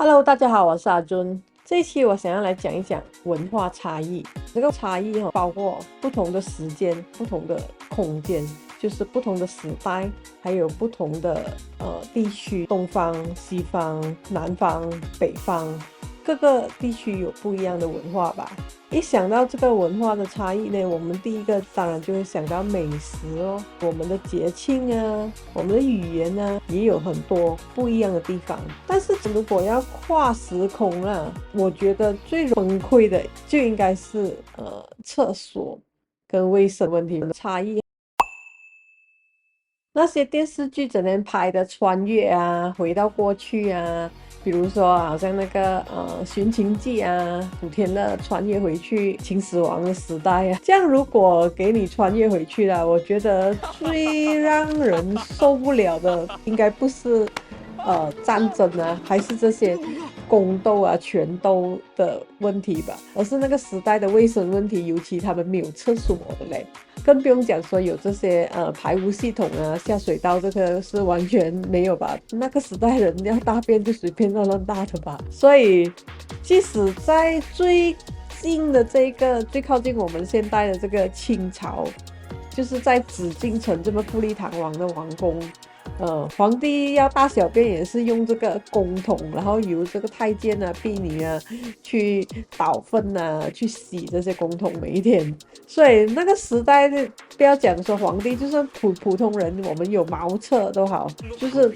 Hello，大家好，我是阿尊。这一期我想要来讲一讲文化差异。这个差异包括不同的时间、不同的空间，就是不同的时代，还有不同的地区，东方、西方、南方、北方，各个地区有不一样的文化吧。一想到这个文化的差异呢，我们第一个当然就会想到美食哦，我们的节庆啊，我们的语言啊，也有很多不一样的地方。但是如果要跨时空啊，我觉得最崩溃的就应该是厕所跟卫生问题的差异。那些电视剧整天拍的穿越啊，回到过去啊，比如说好像那个《寻秦记》啊，古天乐穿越回去秦始皇的时代啊，这样如果给你穿越回去了，我觉得最让人受不了的应该不是战争啊，还是这些宫斗啊、权斗的问题吧，而是那个时代的卫生问题，尤其他们没有厕所的嘞。更不用讲说有这些排污系统啊、下水道，这个是完全没有吧？那个时代人要大便就随便乱大的吧。所以，即使在最近的这个最靠近我们现代的这个清朝，就是在紫禁城这么富丽堂皇的皇宫。皇帝要大小便也是用这个公桶，然后由这个太监啊、婢女啊去倒粪啊，去洗这些公桶每一天。所以那个时代的，不要讲说皇帝，就算普通人，我们有茅厕都好，就是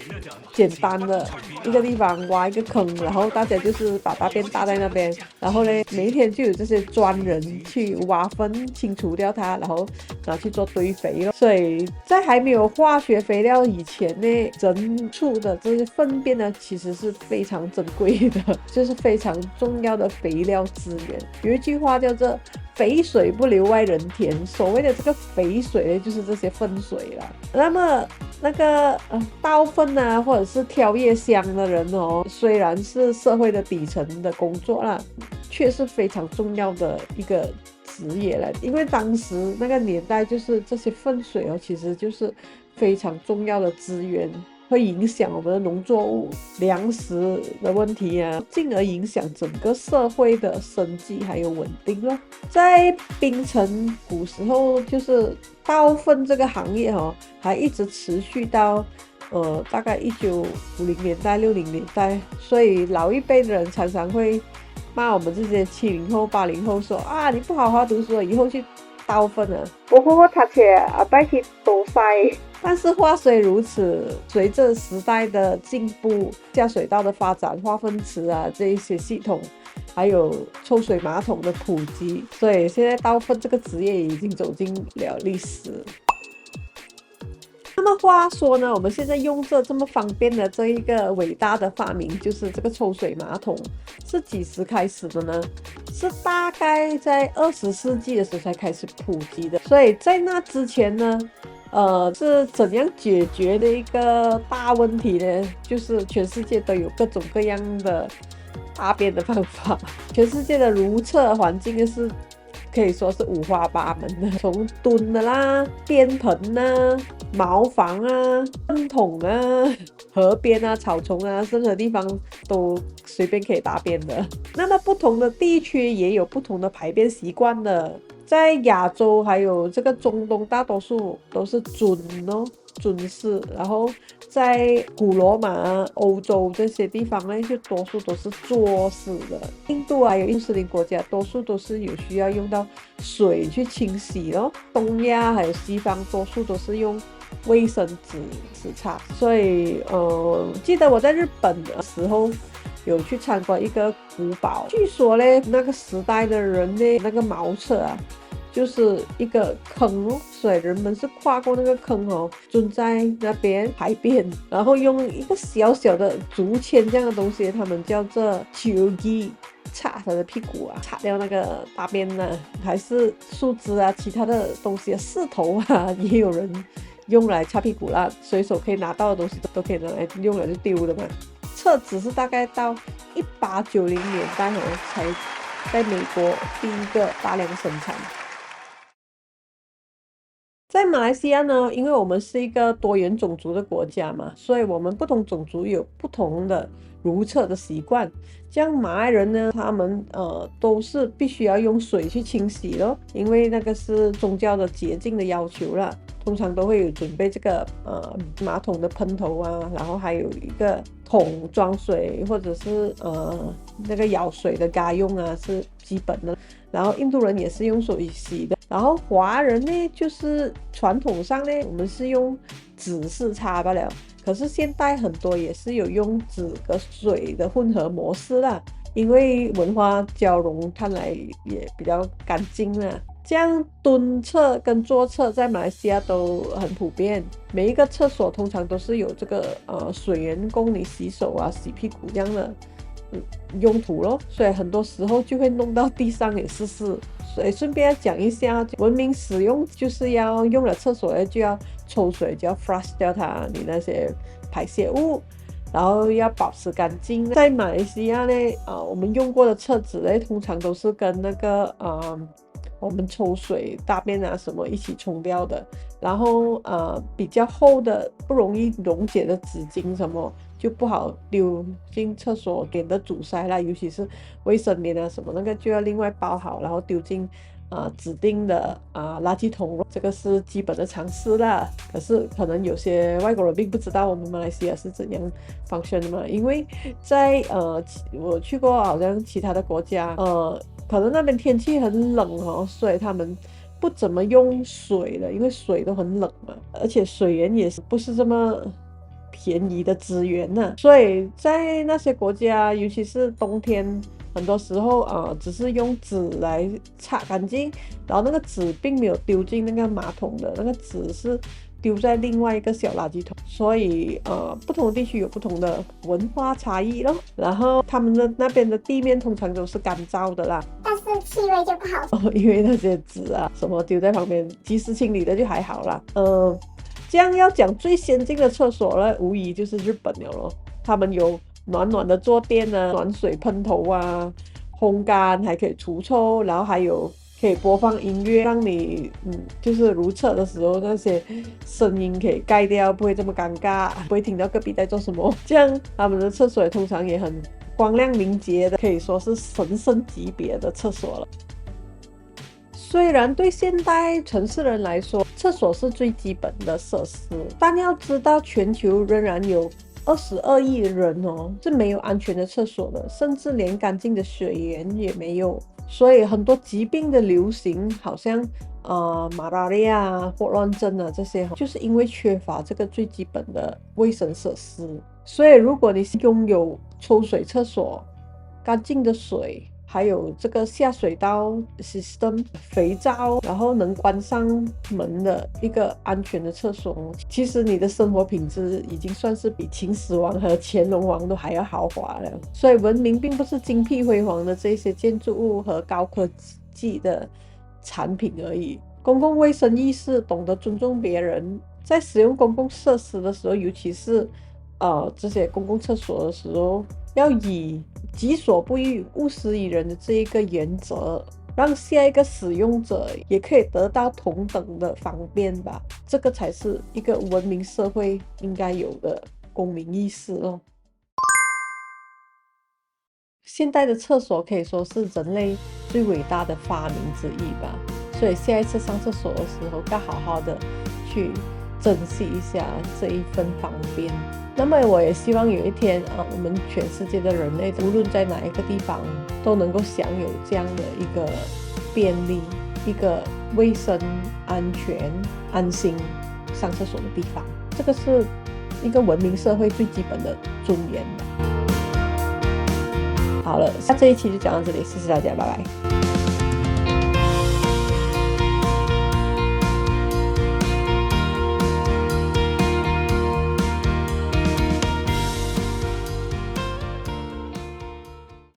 简单的一个地方挖一个坑，然后大家就是把大便搭在那边，然后呢，每一天就有这些专人去挖粪清除掉它，然后拿去做堆肥了。所以在还没有化学肥料以前呢，人畜的这些粪便呢，其实是非常珍贵的，就是非常重要的肥料资源。有一句话叫做肥水不流外人田，所谓的这个肥水呢，就是这些粪水了。那么那个倒粪啊，或者是挑叶香的人哦，虽然是社会的底层的工作啦，却是非常重要的一个职业了。因为当时那个年代，就是这些粪水哦，其实就是非常重要的资源。会影响我们的农作物、粮食的问题啊，进而影响整个社会的生计还有稳定咯。在槟城古时候，就是倒粪这个行业哦，还一直持续到大概1950年代、60年代，所以老一辈的人常常会骂我们这些70后、80后说啊，你不好好读书，以后去倒粪啊！我好好读册啊，拜去倒屎。但是话虽如此，随着时代的进步，下水道的发展、化粪池啊这一些系统，还有抽水马桶的普及，所以现在倒粪这个职业已经走进了历史。那么话说呢，我们现在用这么方便的这一个伟大的发明，就是这个抽水马桶，是几时开始的呢？是大概在20世纪的时候才开始普及的。所以在那之前呢，是怎样解决的一个大问题呢？就是全世界都有各种各样的大便的方法，全世界的如厕环境是可以说是五花八门的，从蹲的啦、便盆啊、茅房啊、粪桶啊、河边啊、草丛啊，任何地方都随便可以大便的。那么不同的地区也有不同的排便习惯的。在亚洲还有这个中东，大多数都是尊式，然后在古罗马、欧洲这些地方呢，就多数都是坐式的。印度还有穆斯林国家，多数都是有需要用到水去清洗咯。东亚还有西方，多数都是用卫生纸擦。所以记得我在日本的时候有去参观一个古堡，据说呢，那个时代的人呢，那个茅厕啊，就是一个坑哦，所以人们是跨过那个坑哦，蹲在那边排便，然后用一个小小的竹签这样的东西，他们叫做球衣，擦他的屁股啊，擦掉那个大便啊，还是树枝啊，其他的东西啊，石头啊，也有人用来擦屁股啦，随手可以拿到的东西都可以拿来用了就丢的嘛。厕纸是大概到1890年代才在美国第一个大量生产。在马来西亚呢，因为我们是一个多元种族的国家嘛，所以我们不同种族有不同的如厕的习惯。像马来人呢，他们都是必须要用水去清洗咯，因为那个是宗教的洁净的要求啦。通常都会有准备这个马桶的喷头啊，然后还有一个桶装水，或者是那个舀水的家用啊，是基本的。然后印度人也是用水洗的，然后华人呢，就是传统上呢，我们是用纸式擦罢了，可是现代很多也是有用纸和水的混合模式啦，因为文化交融，看来也比较干净啦。这样蹲厕跟坐厕在马来西亚都很普遍，每一个厕所通常都是有这个水源供你洗手啊、洗屁股这样的用途咯，所以很多时候就会弄到地上也是屎。所以顺便要讲一下，文明使用就是要用了厕所就要抽水，就要 flush 掉你那些排泄物，然后要保持干净。在马来西亚呢，我们用过的厕纸呢，通常都是跟那个我们抽水、大便啊什么一起冲掉的。然后比较厚的、不容易溶解的纸巾什么就不好丢进厕所点的阻塞啦，尤其是卫生棉啊什么那个就要另外包好，然后丢进指定的垃圾桶，这个是基本的常识啦。可是可能有些外国人并不知道我们马来西亚是怎样 function 的嘛，因为在我去过好像其他的国家，可能那边天气很冷哦，所以他们不怎么用水了，因为水都很冷嘛，而且水源也是不是这么便宜的资源呢，所以在那些国家，尤其是冬天，很多时候只是用纸来擦干净，然后那个纸并没有丢进那个马桶的，那个纸是丢在另外一个小垃圾桶，所以不同的地区有不同的文化差异咯。然后他们的那边的地面通常都是干燥的啦，但是气味就不好。因为那些纸啊什么丢在旁边，及时清理的就还好啦。这样要讲最先进的厕所呢，无疑就是日本了咯。他们有暖暖的坐垫啊，暖水喷头啊，烘干还可以除臭，然后还有可以播放音乐，让你就是如厕的时候那些声音可以盖掉，不会这么尴尬，不会听到隔壁在做什么。这样他们的厕所也通常也很光亮明洁的，可以说是神圣级别的厕所了。虽然对现代城市人来说，厕所是最基本的设施，但要知道全球仍然有22亿人是没有安全的厕所的，甚至连干净的水源也没有。所以很多疾病的流行，好像马拉利亚、霍乱症啊这些，就是因为缺乏这个最基本的卫生设施。所以如果你拥有抽水厕所、干净的水，还有这个下水道 system、肥皂，然后能关上门的一个安全的厕所，其实你的生活品质已经算是比秦始皇和乾隆王都还要豪华了。所以文明并不是金碧辉煌的这些建筑物和高科技的产品而已。公共卫生意识，懂得尊重别人，在使用公共设施的时候，尤其是这些公共厕所的时候，要以己所不欲，勿施于人的这一个原则，让下一个使用者也可以得到同等的方便吧。这个才是一个文明社会应该有的公民意识咯。现代的厕所可以说是人类最伟大的发明之一吧，所以下一次上厕所的时候，要好好的去珍惜一下这一份方便。那么我也希望有一天我们全世界的人类，无论在哪一个地方，都能够享有这样的一个便利、一个卫生、安全、安心上厕所的地方。这个是一个文明社会最基本的尊严。好了，这一期就讲到这里，谢谢大家，拜拜。